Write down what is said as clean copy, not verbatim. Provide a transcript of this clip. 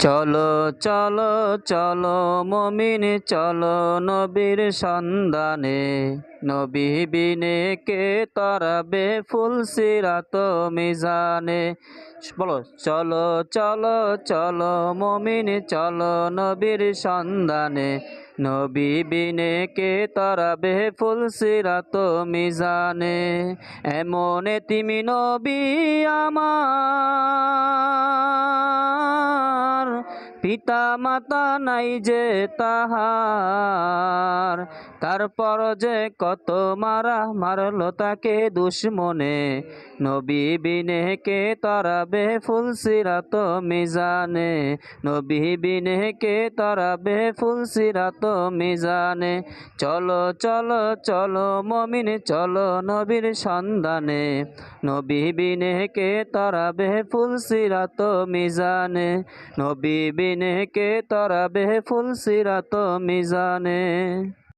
চলো চলো চলো মমিন চলো নবীর সন্ধানে, নবী বিনে কে তরাবে ফুল সিরাত মিজানে। বলো চলো চলো চলো মমিন চলো নবীর সন্ধানে, নবী বিনে কে তরাবে ফুল সিরাত মিজানে। এমন এতিম নবী আমার, পিতা মাতা নাই যে তাহার, তারপর যে কত মারা মারলো তাকে দুশ্মনে, নবী বিনে কে তরাবে ফুল সিরাত মিজানে, নবী বিনে কে তরাবে ফুল সিরাত মিজানে। চলো চলো চলো মমিন চলো নবীর সন্ধানে, নবী বিনে কে তরাবে ফুল সিরাত মিজানে, নবী বিনে কে তরাবে ফুল সিরাত মিজানে।